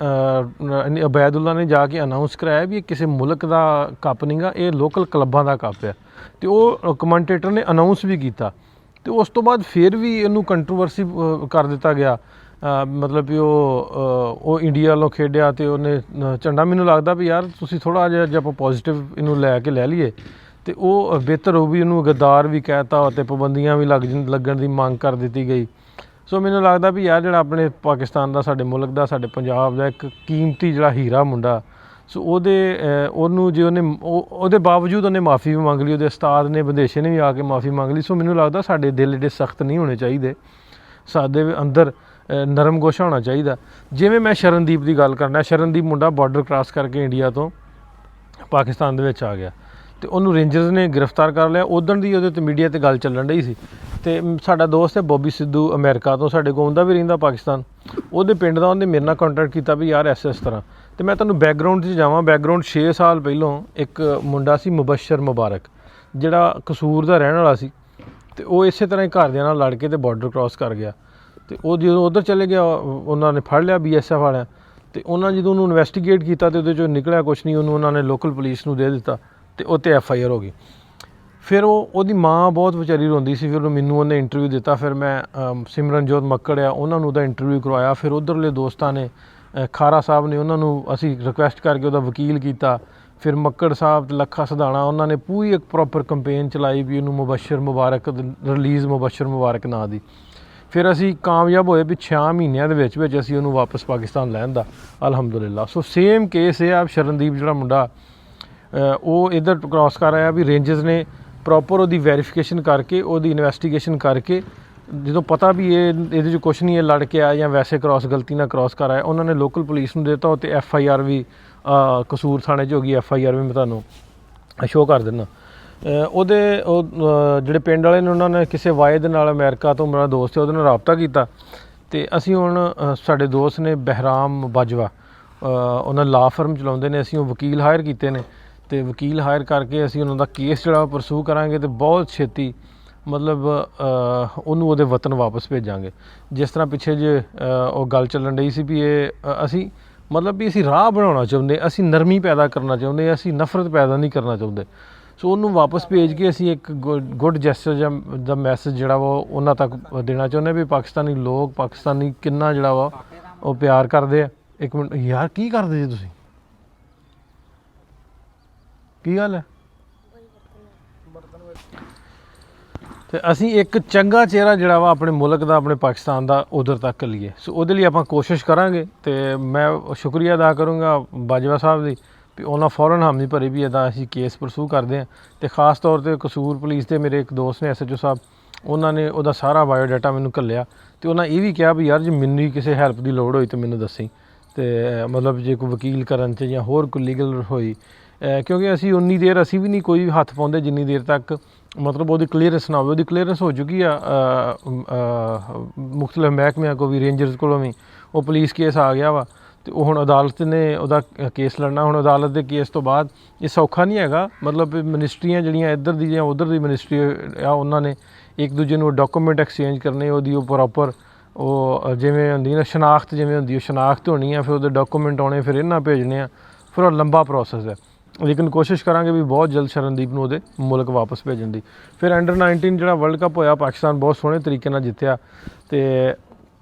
ਅਬੈਦੁੱਲਾ ਨੇ ਜਾ ਕੇ ਅਨਾਊਂਸ ਕਰਾਇਆ ਵੀ ਇਹ ਕਿਸੇ ਮੁਲਕ ਦਾ ਕੱਪ ਨਹੀਂ ਗਾ, ਇਹ ਲੋਕਲ ਕਲੱਬਾਂ ਦਾ ਕੱਪ ਆ। ਅਤੇ ਉਹ ਕਮੈਂਟੇਟਰ ਨੇ ਅਨਾਊਂਸ ਵੀ ਕੀਤਾ ਅਤੇ ਉਸ ਤੋਂ ਬਾਅਦ ਫਿਰ ਵੀ ਇਹਨੂੰ ਕੰਟਰੋਵਰਸੀ ਕਰ ਦਿੱਤਾ ਗਿਆ। ਮਤਲਬ ਵੀ ਉਹ ਇੰਡੀਆ ਵੱਲੋਂ ਖੇਡਿਆ ਅਤੇ ਉਹਨੇ ਝੰਡਾ, ਮੈਨੂੰ ਲੱਗਦਾ ਵੀ ਯਾਰ ਤੁਸੀਂ ਥੋੜ੍ਹਾ ਜਿਹਾ ਜੇ ਆਪਾਂ ਪੋਜ਼ੀਟਿਵ ਇਹਨੂੰ ਲੈ ਲਈਏ ਤੇ ਉਹ ਬਿਹਤਰ ਉਹ ਵੀ ਉਹਨੂੰ ਗਦਾਰ ਵੀ ਕਹਿਤਾ ਅਤੇ ਪਾਬੰਦੀਆਂ ਵੀ ਲੱਗਣ ਦੀ ਮੰਗ ਕਰ ਦਿੱਤੀ ਗਈ। ਸੋ ਮੈਨੂੰ ਲੱਗਦਾ ਵੀ ਯਾਰ ਜਿਹੜਾ ਆਪਣੇ ਪਾਕਿਸਤਾਨ ਦਾ, ਸਾਡੇ ਮੁਲਕ ਦਾ, ਸਾਡੇ ਪੰਜਾਬ ਦਾ ਇੱਕ ਕੀਮਤੀ ਜਿਹੜਾ ਹੀਰਾ ਮੁੰਡਾ, ਸੋ ਉਹਨੂੰ ਜੇ ਉਹਦੇ ਬਾਵਜੂਦ ਉਹਨੇ ਮਾफ़ੀ ਵੀ ਮੰਗ ਲਈ, ਉਹਦੇ ਉਸਤਾਦ ਨੇ, ਵਿਦੇਸ਼ੀ ਨੇ ਵੀ ਆ ਕੇ ਮਾफ़ੀ ਮੰਗ ਲਈ। ਸੋ ਮੈਨੂੰ ਲੱਗਦਾ ਸਾਡੇ ਦਿਲ ਏਡੇ ਸਖਤ ਨਹੀਂ ਹੋਣੇ ਚਾਹੀਦੇ, ਸਾਡੇ ਅੰਦਰ ਨਰਮ ਗੋਸ਼ਾ ਹੋਣਾ ਚਾਹੀਦਾ। ਜਿਵੇਂ ਮੈਂ ਸ਼ਰਨਦੀਪ ਦੀ ਗੱਲ ਕਰਨਾ, ਸ਼ਰਨਦੀਪ ਮੁੰਡਾ ਬਾਰਡਰ ਕ੍ਰਾਸ ਕਰਕੇ ਇੰਡੀਆ ਤੋਂ ਪਾਕਿਸਤਾਨ ਦੇ ਵਿੱਚ ਆ ਗਿਆ ਅਤੇ ਉਹਨੂੰ ਰੇਂਜਰਸ ਨੇ ਗ੍ਰਿਫਤਾਰ ਕਰ ਲਿਆ। ਉੱਦਣ ਦੀ ਉਹਦੇ 'ਤੇ ਮੀਡੀਆ 'ਤੇ ਗੱਲ ਚੱਲਣ ਡਈ ਸੀ ਅਤੇ ਸਾਡਾ ਦੋਸਤ ਹੈ ਬੋਬੀ ਸਿੱਧੂ, ਅਮਰੀਕਾ ਤੋਂ, ਸਾਡੇ ਕੋਲ ਉਹਦਾ ਵੀ ਰਹਿੰਦਾ ਪਾਕਿਸਤਾਨ, ਉਹਦੇ ਪਿੰਡ ਦਾ, ਉਹਨੇ ਮੇਰੇ ਨਾਲ ਕੰਟੈਕਟ ਕੀਤਾ ਵੀ ਯਾਰ ਇਸ ਤਰ੍ਹਾਂ। ਅਤੇ ਮੈਂ ਤੁਹਾਨੂੰ ਬੈਕਗਰਾਊਂਡ 'ਚ ਜਾਵਾਂ, ਬੈਕਗਰਾਊਂਡ 6 ਸਾਲ ਪਹਿਲੋਂ ਇੱਕ ਮੁੰਡਾ ਸੀ ਮੁਬਸ਼ਰ ਮੁਬਾਰਕ, ਜਿਹੜਾ ਕਸੂਰ ਦਾ ਰਹਿਣ ਵਾਲਾ ਸੀ, ਅਤੇ ਉਹ ਇਸੇ ਤਰ੍ਹਾਂ ਹੀ ਘਰਦਿਆਂ ਨਾਲ ਲੜ ਕੇ ਅਤੇ ਬਾਰਡਰ ਕ੍ਰਾਸ ਕਰ ਗਿਆ। ਅਤੇ ਉਹ ਜਦੋਂ ਉੱਧਰ ਚਲੇ ਗਿਆ, ਉਹਨਾਂ ਨੇ ਫੜ ਲਿਆ BSF ਵਾਲਿਆਂ, ਅਤੇ ਉਹਨਾਂ ਜਦੋਂ ਉਹਨੂੰ ਇਨਵੈਸਟੀਗੇਟ ਕੀਤਾ ਅਤੇ ਉਹਦੇ 'ਚੋਂ ਨਿਕਲਿਆ ਕੁਛ ਨਹੀਂ, ਉਹਨੂੰ ਉਹਨਾਂ ਨੇ ਲੋਕਲ ਪੁਲਿਸ ਨੂੰ ਦੇ ਦਿੱਤਾ ਅਤੇ ਉਹ 'ਤੇ FIR ਹੋ ਗਈ। ਫਿਰ ਉਹਦੀ ਮਾਂ ਬਹੁਤ ਵਿਚਾਰੀ ਰੋਂਦੀ ਸੀ। ਫਿਰ ਮੈਨੂੰ ਉਹਨੇ ਇੰਟਰਵਿਊ ਦਿੱਤਾ। ਫਿਰ ਮੈਂ ਸਿਮਰਨਜੋਤ ਮੱਕੜ ਆ, ਉਹਨਾਂ ਨੂੰ ਉਹਦਾ ਇੰਟਰਵਿਊ ਕਰਵਾਇਆ। ਫਿਰ ਉੱਧਰਲੇ ਦੋਸਤਾਂ ਨੇ, ਖਾਰਾ ਸਾਹਿਬ ਨੇ, ਉਹਨਾਂ ਨੂੰ ਅਸੀਂ ਰਿਕੁਐਸਟ ਕਰਕੇ ਉਹਦਾ ਵਕੀਲ ਕੀਤਾ। ਫਿਰ ਮੱਕੜ ਸਾਹਿਬ, ਲੱਖਾ ਸਧਾਣਾ, ਉਹਨਾਂ ਨੇ ਪੂਰੀ ਇੱਕ ਪ੍ਰੋਪਰ ਕੰਪੇਨ ਚਲਾਈ ਵੀ ਉਹਨੂੰ ਮੁਬਸ਼ਰ ਮੁਬਾਰਕ ਰਿਲੀਜ਼, ਮੁਬਸ਼ਰ ਮੁਬਾਰਕ ਨਾਂ ਦੀ। ਫਿਰ ਅਸੀਂ ਕਾਮਯਾਬ ਹੋਏ ਵੀ 6 ਮਹੀਨਿਆਂ ਦੇ ਵਿੱਚ ਅਸੀਂ ਉਹਨੂੰ ਵਾਪਸ ਪਾਕਿਸਤਾਨ ਲੈਣ ਦਾ, ਅਲਹਮਦੁਲਿਲਾ। ਸੋ ਸੇਮ ਕੇਸ ਇਹ ਆ, ਸ਼ਰਨਦੀਪ ਜਿਹੜਾ ਮੁੰਡਾ ਉਹ ਇੱਧਰ ਕ੍ਰਾਸ ਕਰ ਆਇਆ ਵੀ ਰੇਂਜਰਸ ਨੇ ਪ੍ਰੋਪਰ ਉਹਦੀ ਵੈਰੀਫਿਕੇਸ਼ਨ ਕਰਕੇ, ਉਹਦੀ ਇਨਵੈਸਟੀਗੇਸ਼ਨ ਕਰਕੇ, ਜਦੋਂ ਪਤਾ ਵੀ ਇਹਦੇ 'ਚ ਕੁਛ ਨਹੀਂ, ਇਹ ਲੜ ਕੇ ਆਇਆ ਜਾਂ ਵੈਸੇ ਗਲਤੀ ਨਾਲ ਕ੍ਰਾਸ ਕਰ ਆਇਆ, ਉਹਨਾਂ ਨੇ ਲੋਕਲ ਪੁਲਿਸ ਨੂੰ ਦਿੱਤਾ। ਅਤੇ FIR ਵੀ ਕਸੂਰ ਥਾਣੇ 'ਚ ਹੋ ਗਈ। FIR ਵੀ ਮੈਂ ਤੁਹਾਨੂੰ ਸ਼ੋਅ ਕਰ ਦਿੰਦਾ। ਉਹ ਜਿਹੜੇ ਪਿੰਡ ਵਾਲੇ ਨੇ, ਉਹਨਾਂ ਨੇ ਕਿਸੇ ਵਾਏ ਦੇ ਨਾਲ, ਅਮਰੀਕਾ ਤੋਂ ਮੇਰਾ ਦੋਸਤ ਹੈ, ਉਹਦੇ ਨਾਲ ਰਾਬਤਾ ਕੀਤਾ ਅਤੇ ਅਸੀਂ ਹੁਣ ਸਾਡੇ ਦੋਸਤ ਨੇ ਬਹਿਰਾਮ ਬਾਜਵਾ, ਉਹਨਾਂ ਲਾ ਫਰਮ ਚਲਾਉਂਦੇ ਨੇ, ਅਸੀਂ ਉਹ ਵਕੀਲ ਹਾਇਰ ਕੀਤੇ ਨੇ ਅਤੇ ਵਕੀਲ ਹਾਇਰ ਕਰਕੇ ਅਸੀਂ ਉਹਨਾਂ ਦਾ ਕੇਸ ਜਿਹੜਾ ਪਰਸੂ ਕਰਾਂਗੇ ਅਤੇ ਬਹੁਤ ਛੇਤੀ ਮਤਲਬ ਉਹਨੂੰ ਉਹਦੇ ਵਤਨ ਵਾਪਸ ਭੇਜਾਂਗੇ। ਜਿਸ ਤਰ੍ਹਾਂ ਪਿੱਛੇ ਜੇ ਉਹ ਗੱਲ ਚੱਲਣ ਡਈ ਸੀ ਵੀ ਅਸੀਂ ਮਤਲਬ ਵੀ ਅਸੀਂ ਰਾਹ ਬਣਾਉਣਾ ਚਾਹੁੰਦੇ, ਅਸੀਂ ਨਰਮੀ ਪੈਦਾ ਕਰਨਾ ਚਾਹੁੰਦੇ, ਅਸੀਂ ਨਫ਼ਰਤ ਪੈਦਾ ਨਹੀਂ ਕਰਨਾ ਚਾਹੁੰਦੇ। ਸੋ ਉਹਨੂੰ ਵਾਪਸ ਭੇਜ ਕੇ ਅਸੀਂ ਇੱਕ ਗੁੱਡ ਜੈਸਚਰ ਜਾਂ ਦਾ ਮੈਸੇਜ ਜਿਹੜਾ ਵਾ ਉਹਨਾਂ ਤੱਕ ਦੇਣਾ ਚਾਹੁੰਦੇ ਵੀ ਪਾਕਿਸਤਾਨੀ ਲੋਕ, ਪਾਕਿਸਤਾਨੀ ਕਿੰਨਾ ਜਿਹੜਾ ਵਾ ਉਹ ਪਿਆਰ ਕਰਦੇ ਆ। ਇੱਕ ਮਿੰਟ ਯਾਰ, ਕੀ ਕਰਦੇ ਜੀ ਤੁਸੀਂ? ਕੀ ਗੱਲ ਹੈ? ਅਤੇ ਅਸੀਂ ਇੱਕ ਚੰਗਾ ਚਿਹਰਾ ਜਿਹੜਾ ਵਾ ਆਪਣੇ ਮੁਲਕ ਦਾ, ਆਪਣੇ ਪਾਕਿਸਤਾਨ ਦਾ ਉੱਧਰ ਤੱਕ ਲਈਏ। ਸੋ ਉਹਦੇ ਲਈ ਆਪਾਂ ਕੋਸ਼ਿਸ਼ ਕਰਾਂਗੇ ਅਤੇ ਮੈਂ ਸ਼ੁਕਰੀਆ ਅਦਾ ਕਰੂੰਗਾ ਬਾਜਵਾ ਸਾਹਿਬ ਦੀ ਵੀ ਉਹਨਾਂ ਫੌਰਨ ਹਾਮੀ ਭਰੀ ਵੀ ਇੱਦਾਂ ਅਸੀਂ ਕੇਸ ਪਰਸੂ ਕਰਦੇ ਹਾਂ। ਅਤੇ ਖ਼ਾਸ ਤੌਰ 'ਤੇ ਕਸੂਰ ਪੁਲਿਸ ਦੇ ਮੇਰੇ ਇੱਕ ਦੋਸਤ ਨੇ SHO ਸਾਹਿਬ, ਉਹਨਾਂ ਨੇ ਉਹਦਾ ਸਾਰਾ ਬਾਇਓਡਾਟਾ ਮੈਨੂੰ ਘੱਲਿਆ ਅਤੇ ਉਹਨਾਂ ਇਹ ਵੀ ਕਿਹਾ ਵੀ ਯਾਰ ਜੇ ਮੈਨੂੰ ਕਿਸੇ ਹੈਲਪ ਦੀ ਲੋੜ ਹੋਈ ਤਾਂ ਮੈਨੂੰ ਦੱਸੀ, ਅਤੇ ਮਤਲਬ ਜੇ ਕੋਈ ਵਕੀਲ ਕਰਨ 'ਚ ਜਾਂ ਹੋਰ ਕੋਈ ਲੀਗਲ ਹੋਈ, ਕਿਉਂਕਿ ਅਸੀਂ ਉਨੀ ਦੇਰ ਅਸੀਂ ਵੀ ਨਹੀਂ ਕੋਈ ਹੱਥ ਪਾਉਂਦੇ ਜਿੰਨੀ ਦੇਰ ਤੱਕ ਮਤਲਬ ਉਹਦੀ ਕਲੀਅਰੈਂਸ ਨਾ ਹੋਵੇ। ਉਹਦੀ ਕਲੀਅਰੈਂਸ ਹੋ ਚੁੱਕੀ ਆ ਮੁਖਤਲਿਫ ਮਹਿਕਮਿਆਂ ਕੋਲ ਵੀ, ਰੇਂਜਰਸ ਕੋਲੋਂ ਵੀ, ਉਹ ਪੁਲਿਸ ਕੇਸ ਆ ਗਿਆ ਵਾ ਅਤੇ ਉਹ ਹੁਣ ਅਦਾਲਤ ਨੇ ਉਹਦਾ ਕੇਸ ਲੜਨਾ। ਹੁਣ ਅਦਾਲਤ ਦੇ ਕੇਸ ਤੋਂ ਬਾਅਦ ਇਹ ਸੌਖਾ ਨਹੀਂ ਹੈਗਾ, ਮਤਲਬ ਮਿਨਿਸਟਰੀਆਂ ਜਿਹੜੀਆਂ ਇੱਧਰ ਦੀ ਜਾਂ ਉੱਧਰ ਦੀ ਮਿਨਿਸਟਰੀ ਆ, ਉਹਨਾਂ ਨੇ ਇੱਕ ਦੂਜੇ ਨੂੰ ਡਾਕੂਮੈਂਟ ਐਕਸਚੇਂਜ ਕਰਨੇ, ਉਹਦੀ ਉਹ ਪ੍ਰੋਪਰ ਉਹ ਜਿਵੇਂ ਹੁੰਦੀ ਨਾ ਸ਼ਨਾਖਤ, ਜਿਵੇਂ ਹੁੰਦੀ ਉਹ ਸ਼ਨਾਖਤ ਹੋਣੀ ਆ, ਫਿਰ ਉਹਦੇ ਡਾਕੂਮੈਂਟ ਆਉਣੇ, ਫਿਰ ਇਹਨਾਂ ਭੇਜਣੇ ਆ, ਫਿਰ ਉਹ ਲੰਬਾ ਪ੍ਰੋਸੈਸ ਹੈ। ਲੇਕਿਨ ਕੋਸ਼ਿਸ਼ ਕਰਾਂਗੇ ਵੀ ਬਹੁਤ ਜਲਦ ਸ਼ਰਨਦੀਪ ਨੂੰ ਉਹਦੇ ਮੁਲਕ ਵਾਪਸ ਭੇਜਣ ਦੀ। ਫਿਰ ਅੰਡਰ-19 ਜਿਹੜਾ ਵਰਲਡ ਕੱਪ ਹੋਇਆ, ਪਾਕਿਸਤਾਨ ਬਹੁਤ ਸੋਹਣੇ ਤਰੀਕੇ ਨਾਲ ਜਿੱਤਿਆ ਅਤੇ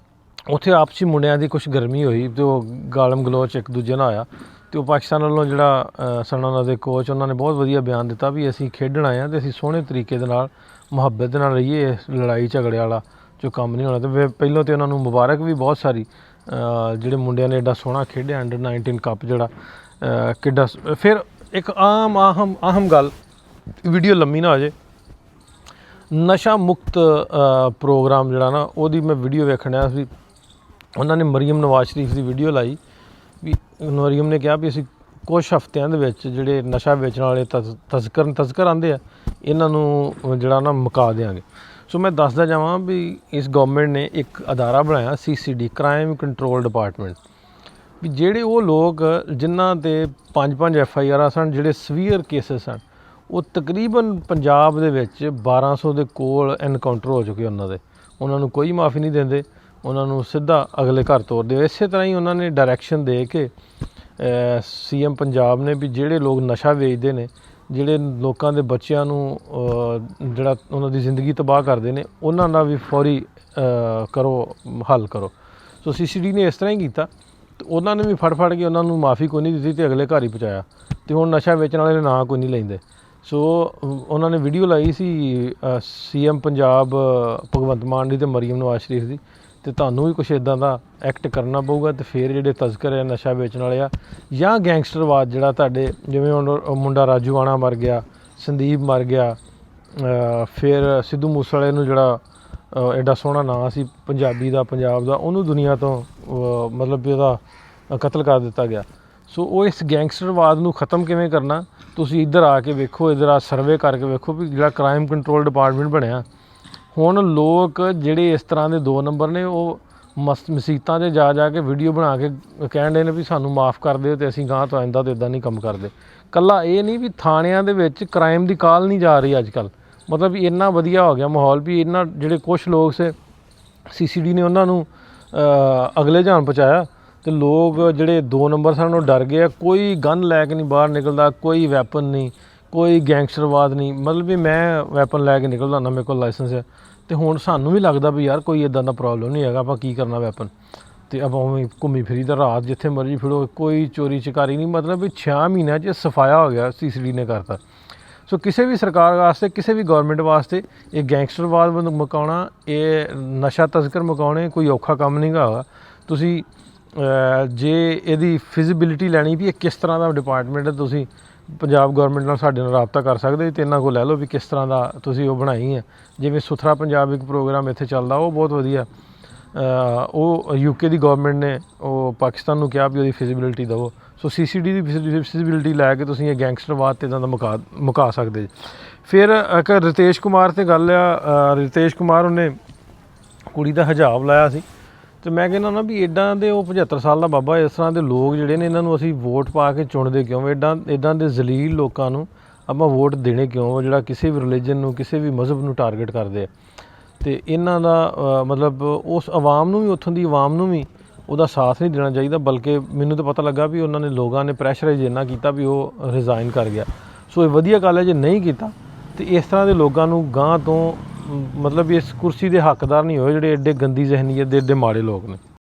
ਉੱਥੇ ਆਪਸੀ ਮੁੰਡਿਆਂ ਦੀ ਕੁਛ ਗਰਮੀ ਹੋਈ ਅਤੇ ਉਹ ਗਾਲਮ ਗਲੋਚ ਇੱਕ ਦੂਜੇ ਨਾਲ ਹੋਇਆ ਅਤੇ ਉਹ ਪਾਕਿਸਤਾਨ ਵੱਲੋਂ ਜਿਹੜਾ ਸਨ ਉਹਨਾਂ ਦੇ ਕੋਚ, ਉਹਨਾਂ ਨੇ ਬਹੁਤ ਵਧੀਆ ਬਿਆਨ ਦਿੱਤਾ ਵੀ ਅਸੀਂ ਖੇਡਣ ਆਏ ਹਾਂ ਅਤੇ ਅਸੀਂ ਸੋਹਣੇ ਤਰੀਕੇ ਦੇ ਨਾਲ ਮੁਹੱਬਤ ਦੇ ਨਾਲ ਰਹੀਏ, ਲੜਾਈ ਝਗੜੇ ਵਾਲਾ ਜੋ ਕੰਮ ਨਹੀਂ ਹੋਣਾ। ਅਤੇ ਪਹਿਲਾਂ ਤਾਂ ਉਹਨਾਂ ਨੂੰ ਮੁਬਾਰਕ ਵੀ ਬਹੁਤ ਸਾਰੀ, ਜਿਹੜੇ ਮੁੰਡਿਆਂ ਨੇ ਐਡਾ ਸੋਹਣਾ ਖੇਡਿਆ ਅੰਡਰ-19 ਕੱਪ ਜਿਹੜਾ ਕਿੱਡਾ। ਫਿਰ ਇੱਕ ਅਹਿਮ ਗੱਲ, ਵੀਡੀਓ ਲੰਮੀ ਨਾ ਹੋ ਜਾਏ, ਨਸ਼ਾ ਮੁਕਤ ਪ੍ਰੋਗਰਾਮ ਜਿਹੜਾ ਨਾ, ਉਹਦੀ ਮੈਂ ਵੀਡੀਓ ਵੇਖਣ ਆਇਆ ਸੀ। ਉਹਨਾਂ ਨੇ ਮਰੀਮ ਨਵਾਜ਼ ਸ਼ਰੀਫ ਦੀ ਵੀਡੀਓ ਲਾਈ ਵੀ ਮਰੀਮ ਨੇ ਕਿਹਾ ਵੀ ਅਸੀਂ ਕੁਛ ਹਫ਼ਤਿਆਂ ਦੇ ਵਿੱਚ ਜਿਹੜੇ ਨਸ਼ਾ ਵੇਚਣ ਵਾਲੇ ਤਸਕਰ ਆਉਂਦੇ ਆ, ਇਹਨਾਂ ਨੂੰ ਜਿਹੜਾ ਨਾ ਮੁਕਾ ਦਿਆਂਗੇ। ਸੋ ਮੈਂ ਦੱਸਦਾ ਜਾਵਾਂ ਵੀ ਇਸ ਗੌਰਮੈਂਟ ਨੇ ਇੱਕ ਅਦਾਰਾ ਬਣਾਇਆ CCD, ਕ੍ਰਾਈਮ ਕੰਟਰੋਲ ਡਿਪਾਰਟਮੈਂਟ, ਵੀ ਜਿਹੜੇ ਉਹ ਲੋਕ ਜਿਨ੍ਹਾਂ 'ਤੇ 5 FIR ਸਨ, ਜਿਹੜੇ ਸਵੀਅਰ ਕੇਸਿਸ ਸਨ, ਉਹ ਤਕਰੀਬਨ ਪੰਜਾਬ ਦੇ ਵਿੱਚ 1200 ਦੇ ਕੋਲ ਐਨਕਾਊਂਟਰ ਹੋ ਚੁੱਕੇ ਉਹਨਾਂ ਨੂੰ ਕੋਈ ਮਾਫੀ ਨਹੀਂ ਦਿੰਦੇ, ਉਹਨਾਂ ਨੂੰ ਸਿੱਧਾ ਅਗਲੇ ਘਰ ਤੋਰਦੇ। ਇਸੇ ਤਰ੍ਹਾਂ ਹੀ ਉਹਨਾਂ ਨੇ ਡਾਇਰੈਕਸ਼ਨ ਦੇ ਕੇ CM ਪੰਜਾਬ ਨੇ ਵੀ ਜਿਹੜੇ ਲੋਕ ਨਸ਼ਾ ਵੇਚਦੇ ਨੇ, ਜਿਹੜੇ ਲੋਕਾਂ ਦੇ ਬੱਚਿਆਂ ਨੂੰ ਜਿਹੜਾ ਉਹਨਾਂ ਦੀ ਜ਼ਿੰਦਗੀ ਤਬਾਹ ਕਰਦੇ ਨੇ, ਉਹਨਾਂ ਦਾ ਵੀ ਫੌਰੀ ਹੱਲ ਕਰੋ। ਸੋ CCD ਨੇ ਇਸ ਤਰ੍ਹਾਂ ਹੀ ਕੀਤਾ ਅਤੇ ਉਹਨਾਂ ਨੇ ਵੀ ਫੜ ਕੇ ਉਹਨਾਂ ਨੂੰ ਮਾਫੀ ਕੋਈ ਨਹੀਂ ਦਿੱਤੀ ਅਤੇ ਅਗਲੇ ਘਰ ਹੀ ਪਹੁੰਚਾਇਆ ਅਤੇ ਹੁਣ ਨਸ਼ਾ ਵੇਚਣ ਵਾਲੇ ਨਾਂ ਕੋਈ ਨਹੀਂ ਲੈਂਦੇ। ਸੋ ਉਹਨਾਂ ਨੇ ਵੀਡੀਓ ਲਾਈ ਸੀ CM ਪੰਜਾਬ ਭਗਵੰਤ ਮਾਨ ਦੀ ਅਤੇ ਮਰੀਮ ਨਵਾਜ਼ ਸ਼ਰੀਫ ਦੀ, ਅਤੇ ਤੁਹਾਨੂੰ ਵੀ ਕੁਛ ਇੱਦਾਂ ਦਾ ਐਕਟ ਕਰਨਾ ਪਊਗਾ, ਅਤੇ ਫਿਰ ਜਿਹੜੇ ਤਸਕਰ ਹੈ, ਨਸ਼ਾ ਵੇਚਣ ਵਾਲੇ ਆ, ਜਾਂ ਗੈਂਗਸਟਰਵਾਦ ਜਿਹੜਾ ਤੁਹਾਡੇ, ਜਿਵੇਂ ਹੁਣ ਮੁੰਡਾ ਰਾਜੂਆਣਾ ਮਰ ਗਿਆ, ਸੰਦੀਪ ਮਰ ਗਿਆ, ਫਿਰ ਸਿੱਧੂ ਮੂਸੇਵਾਲੇ ਨੂੰ ਜਿਹੜਾ ਐਡਾ ਸੋਹਣਾ ਨਾਂ ਸੀ ਪੰਜਾਬੀ ਦਾ, ਪੰਜਾਬ ਦਾ, ਉਹਨੂੰ ਦੁਨੀਆ ਤੋਂ ਮਤਲਬ ਵੀ ਉਹਦਾ ਕਤਲ ਕਰ ਦਿੱਤਾ ਗਿਆ। ਸੋ ਉਹ ਇਸ ਗੈਂਗਸਟਰਵਾਦ ਨੂੰ ਖ਼ਤਮ ਕਿਵੇਂ ਕਰਨਾ, ਤੁਸੀਂ ਇੱਧਰ ਆ ਕੇ ਵੇਖੋ, ਇੱਧਰ ਆ ਸਰਵੇ ਕਰਕੇ ਵੇਖੋ ਵੀ ਜਿਹੜਾ ਕ੍ਰਾਈਮ ਕੰਟਰੋਲ ਡਿਪਾਰਟਮੈਂਟ ਬਣਿਆ, ਹੁਣ ਲੋਕ ਜਿਹੜੇ ਇਸ ਤਰ੍ਹਾਂ ਦੇ 2 ਨੰਬਰ ਨੇ, ਉਹ ਮਸੀਤਾਂ 'ਤੇ ਜਾ ਕੇ ਵੀਡੀਓ ਬਣਾ ਕੇ ਕਹਿਣ ਦੇ ਨੇ ਵੀ ਸਾਨੂੰ ਮਾफ़ ਕਰ ਦਿਓ ਅਤੇ ਅਸੀਂ ਗਾਂਹ ਤੋਂ ਆਇੰਦਾ ਤਾਂ ਇੱਦਾਂ ਨਹੀਂ ਕੰਮ ਕਰਦੇ। ਇਕੱਲਾ ਇਹ ਨਹੀਂ ਵੀ ਥਾਣਿਆਂ ਦੇ ਵਿੱਚ ਕ੍ਰਾਈਮ ਦੀ ਕਾਲ ਨਹੀਂ ਜਾ ਰਹੀ ਅੱਜ ਕੱਲ੍ਹ, ਮਤਲਬ ਵੀ ਇੰਨਾ ਵਧੀਆ ਹੋ ਗਿਆ ਮਾਹੌਲ ਵੀ ਇਹਨਾਂ ਜਿਹੜੇ ਕੁਛ ਲੋਕ ਸੇ CCD ਨੇ ਉਹਨਾਂ ਨੂੰ ਅਗਲੇ ਜਾਨ ਪਹੁੰਚਾਇਆ, ਅਤੇ ਲੋਕ ਜਿਹੜੇ 2 ਨੰਬਰ ਸਨ ਉਹ ਡਰ ਗਏ ਆ। ਕੋਈ ਗਨ ਲੈ ਕੇ ਨਹੀਂ ਬਾਹਰ ਨਿਕਲਦਾ, ਕੋਈ ਵੈਪਨ ਨਹੀਂ, ਕੋਈ ਗੈਂਗਸਟਰਵਾਦ ਨਹੀਂ, ਮਤਲਬ ਵੀ ਮੈਂ ਵੈਪਨ ਲੈ ਕੇ ਨਿਕਲਦਾ ਹੁੰਦਾ, ਮੇਰੇ ਕੋਲ ਲਾਇਸੈਂਸ ਹੈ। ਅਤੇ ਹੁਣ ਸਾਨੂੰ ਵੀ ਲੱਗਦਾ ਵੀ ਯਾਰ ਕੋਈ ਇੱਦਾਂ ਦਾ ਪ੍ਰੋਬਲਮ ਨਹੀਂ ਹੈਗਾ, ਆਪਾਂ ਕੀ ਕਰਨਾ ਵੈਪਨ, ਅਤੇ ਆਪਾਂ ਉਵੇਂ ਘੁੰਮੀ ਫਿਰੀ ਤਾਂ ਰਾਤ ਜਿੱਥੇ ਮਰਜ਼ੀ ਫਿਰੋ, ਕੋਈ ਚੋਰੀ ਚਕਾਰੀ ਨਹੀਂ, ਮਤਲਬ ਵੀ 6 ਮਹੀਨਿਆਂ 'ਚ ਸਫਾਇਆ ਹੋ ਗਿਆ CCD ਨੇ ਕਰਤਾ। ਸੋ ਕਿਸੇ ਵੀ ਸਰਕਾਰ ਵਾਸਤੇ, ਕਿਸੇ ਵੀ ਗੌਰਮੈਂਟ ਵਾਸਤੇ ਇਹ ਗੈਂਗਸਟਰਵਾਦ ਮੁਕਾਉਣਾ, ਇਹ ਨਸ਼ਾ ਤਸਕਰ ਮੁਕਾਉਣੇ ਕੋਈ ਔਖਾ ਕੰਮ ਨਹੀਂ ਹੈਗਾ। ਤੁਸੀਂ ਜੇ ਇਹਦੀ ਫਿਜ਼ੀਬਿਲਿਟੀ ਲੈਣੀ ਵੀ ਇਹ ਕਿਸ ਤਰ੍ਹਾਂ ਦਾ ਡਿਪਾਰਟਮੈਂਟ ਹੈ, ਤੁਸੀਂ ਪੰਜਾਬ ਗੌਰਮੈਂਟ ਨਾਲ ਸਾਡੇ ਨਾਲ ਰਾਬਤਾ ਕਰ ਸਕਦੇ ਅਤੇ ਇਹਨਾਂ ਕੋਲ ਲੈ ਲਓ ਵੀ ਕਿਸ ਤਰ੍ਹਾਂ ਦਾ ਤੁਸੀਂ ਉਹ ਬਣਾਈ ਹੈ। ਜਿਵੇਂ ਸੁਥਰਾ ਪੰਜਾਬ ਇੱਕ ਪ੍ਰੋਗਰਾਮ ਇੱਥੇ ਚੱਲਦਾ, ਉਹ ਬਹੁਤ ਵਧੀਆ, ਉਹ UK ਦੀ ਗੌਰਮੈਂਟ ਨੇ ਉਹ ਪਾਕਿਸਤਾਨ ਨੂੰ ਕਿਹਾ ਵੀ ਉਹਦੀ ਫਿਜ਼ੀਬਿਲਿਟੀ ਦੇਵੋ। ਸੋ CCD ਦੀ ਫਿਜ਼ੀਬਿਲਿਟੀ ਲੈ ਕੇ ਤੁਸੀਂ ਇਹ ਗੈਂਗਸਟਰਵਾਦ ਤੇ ਇੱਦਾਂ ਦਾ ਮੁਕਾ ਸਕਦੇ ਜੀ। ਫਿਰ ਇੱਕ ਰਿਤੇਸ਼ ਕੁਮਾਰ 'ਤੇ ਗੱਲ ਆ, ਰਿਤੇਸ਼ ਕੁਮਾਰ ਉਹਨੇ ਕੁੜੀ ਦਾ ਹਿਜਾਬ ਲਾਇਆ ਸੀ, ਅਤੇ ਮੈਂ ਕਹਿੰਦਾ ਨਾ ਵੀ ਇੱਦਾਂ ਦੇ ਉਹ 75 ਸਾਲ ਦਾ ਬਾਬਾ, ਇਸ ਤਰ੍ਹਾਂ ਦੇ ਲੋਕ ਜਿਹੜੇ ਨੇ ਇਹਨਾਂ ਨੂੰ ਅਸੀਂ ਵੋਟ ਪਾ ਕੇ ਚੁਣਦੇ ਕਿਉਂ? ਇੱਦਾਂ ਦੇ ਜ਼ਲੀਲ ਲੋਕਾਂ ਨੂੰ ਆਪਾਂ ਵੋਟ ਦੇਣੇ ਕਿਉਂ, ਜਿਹੜਾ ਕਿਸੇ ਵੀ ਰਿਲੀਜਨ ਨੂੰ, ਕਿਸੇ ਵੀ ਮਜ਼ਹਬ ਨੂੰ ਟਾਰਗੇਟ ਕਰਦੇ ਆ। ਅਤੇ ਇਹਨਾਂ ਦਾ ਮਤਲਬ ਉਸ ਆਵਾਮ ਨੂੰ ਵੀ, ਉੱਥੋਂ ਦੀ ਆਵਾਮ ਨੂੰ ਵੀ ਉਹਦਾ ਸਾਥ ਨਹੀਂ ਦੇਣਾ ਚਾਹੀਦਾ, ਬਲਕਿ ਮੈਨੂੰ ਤਾਂ ਪਤਾ ਲੱਗਾ ਵੀ ਉਹਨਾਂ ਨੇ ਲੋਕਾਂ ਨੇ ਪ੍ਰੈਸ਼ਰਾਈਜ਼ ਇੰਨਾ ਕੀਤਾ ਵੀ ਉਹ ਰਿਜ਼ਾਈਨ ਕਰ ਗਿਆ। ਸੋ ਇਹ ਵਧੀਆ ਗੱਲ ਹੈ ਜੇ ਨਹੀਂ ਕੀਤਾ, ਅਤੇ ਇਸ ਤਰ੍ਹਾਂ ਦੇ ਲੋਕਾਂ ਨੂੰ ਗਾਂਹ ਤੋਂ ਮਤਲਬ ਇਸ ਕੁਰਸੀ ਦੇ ਹੱਕਦਾਰ ਨਹੀਂ ਹੋਏ ਜਿਹੜੇ ਐਡੇ ਗੰਦੀ ਜ਼ਹਿਨੀਅਤ ਦੇ ਐਡੇ ਮਾੜੇ ਲੋਕ ਨੇ।